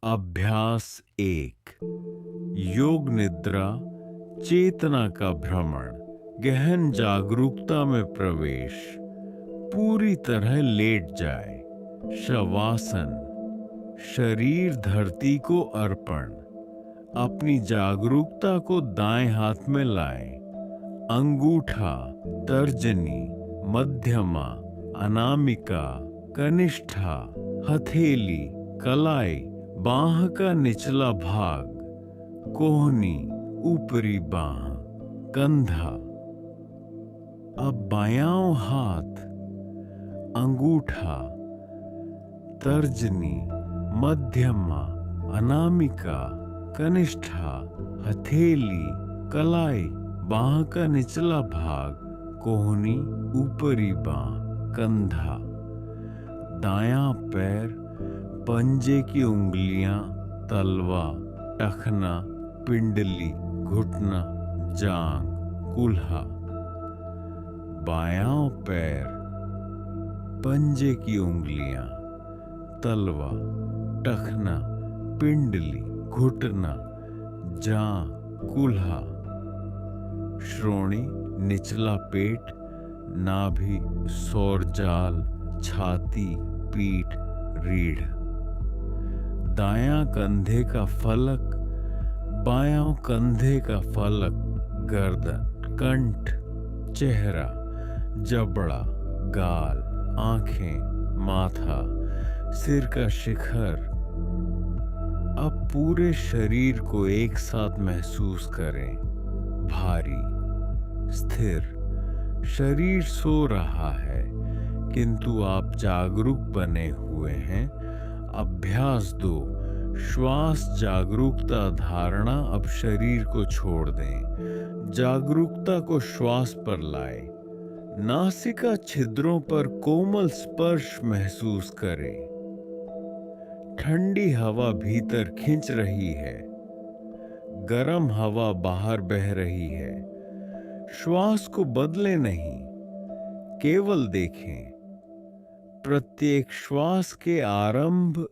अभ्यास एक। योग निद्रा, चेतना का भ्रमण, गहन जागरूकता में प्रवेश। पूरी तरह लेट जाए। शवासन, शरीर धरती को अर्पण। अपनी जागरूकता को दाएं हाथ में लाएं। अंगूठा, तर्जनी, मध्यमा, अनामिका, कनिष्ठा, हथेली, कलाई, बांह का निचला भाग, कोहनी, ऊपरी बांह, कंधा। अब बायां हाथ, अंगूठा, तर्जनी, मध्यमा, अनामिका, कनिष्ठा, हथेली, कलाई, बांह का निचला भाग, कोहनी, ऊपरी बांह, कंधा। दायां पैर, पंजे की उंगलियां, तलवा, टखना, पिंडली, घुटना, जांग, कूल्हा। बायां पैर, पंजे की उंगलियां, तलवा, टखना, पिंडली, घुटना, जांग, कूल्हा। श्रोणी, निचला पेट, नाभि, सौरजाल, छाती, पीठ, रीढ़। दायां कंधे का फलक, बायां कंधे का फलक, गर्दन, कंठ, चेहरा, जबड़ा, गाल, आंखें, माथा, सिर का शिखर। अब पूरे शरीर को एक साथ महसूस करें। भारी, स्थिर। शरीर सो रहा है, किंतु आप जागरूक बने हुए हैं। अभ्यास 2। श्वास जागरूकता धारणा। अब शरीर को छोड़ दें। जागरूकता को श्वास पर लाए। नासिका छिद्रों पर कोमल स्पर्श महसूस करें। ठंडी हवा भीतर खींच रही है, गर्म हवा बाहर बह रही है। श्वास को बदले नहीं, केवल देखें। प्रत्येक श्वास के आरंभ,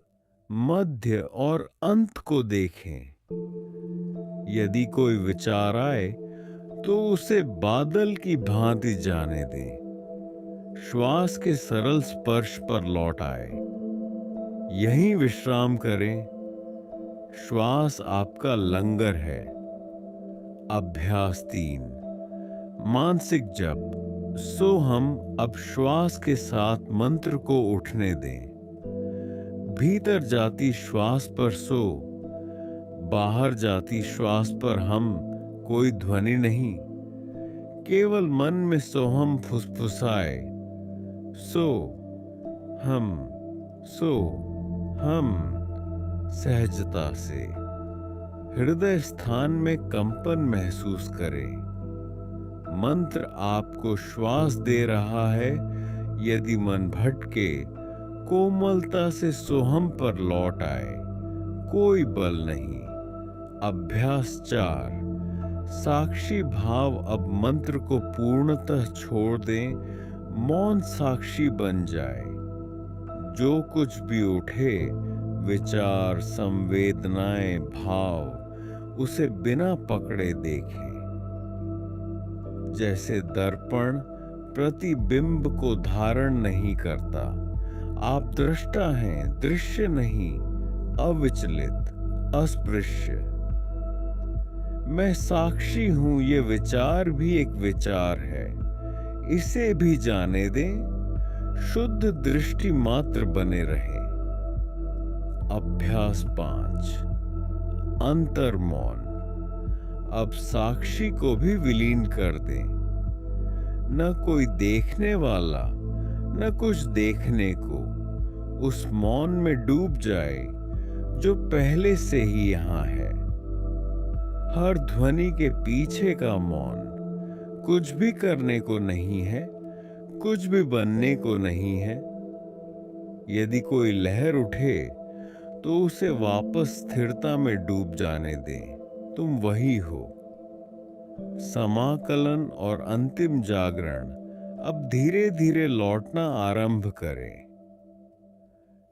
मध्य और अंत को देखें। यदि कोई विचार आए तो उसे बादल की भांति जाने दें। श्वास के सरल स्पर्श पर लौट आए। यहीं विश्राम करें। श्वास आपका लंगर है। अभ्यास 3। मानसिक जप। सो हम अब श्वास के साथ मंत्र को उठने दें। भीतर जाती श्वास पर सो, बाहर जाती श्वास पर हम, कोई ध्वनि नहीं। केवल मन में सोहम फुसफुसाए। सो हम, सो हम। सहजता से हृदय स्थान में कंपन महसूस करें। मंत्र आपको श्वास दे रहा है। यदि मन भटके, कोमलता से सोहम पर लौट आए। कोई बल नहीं। अभ्यास 4। साक्षी भाव। अब मंत्र को पूर्णतः छोड़ दें। मौन साक्षी बन जाए। जो कुछ भी उठे, विचार, संवेदनाएं, भाव, उसे बिना पकड़े देखें। जैसे दर्पण प्रतिबिंब को धारण नहीं करता। आप दृष्टा हैं, दृश्य नहीं। अविचलित, अस्पृश्य। मैं साक्षी हूं, ये विचार भी एक विचार है। इसे भी जाने दें। शुद्ध दृष्टि मात्र बने रहे। अभ्यास 5। अंतर्मौन। अब साक्षी को भी विलीन कर दें। न कोई देखने वाला, न कुछ देखने को। उस मौन में डूब जाए जो पहले से ही यहां है। हर ध्वनि के पीछे का मौन। कुछ भी करने को नहीं है, कुछ भी बनने को नहीं है। यदि कोई लहर उठे तो उसे वापस स्थिरता में डूब जाने दें। तुम वही हो। समाकलन और अंतिम जागरण अब धीरे धीरे लौटना आरंभ करें।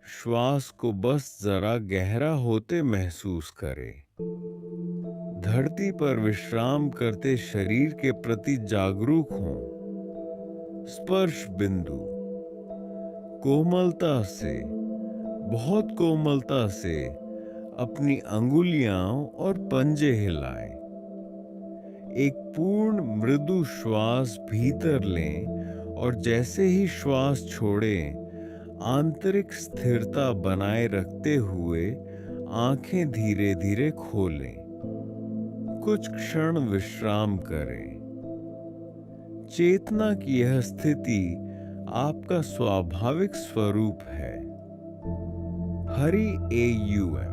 श्वास को बस जरा गहरा होते महसूस करें। धरती पर विश्राम करते शरीर के प्रति जागरूक हों। स्पर्श बिंदु कोमलता से, बहुत कोमलता से अपनी अंगुलियां और पंजे हिलाएं। एक पूर्ण मृदु श्वास भीतर लें और जैसे ही श्वास छोड़ें, आंतरिक स्थिरता बनाए रखते हुए आंखें धीरे धीरे खोलें। कुछ क्षण विश्राम करें। चेतना की यह स्थिति आपका स्वाभाविक स्वरूप है। हरि AUM।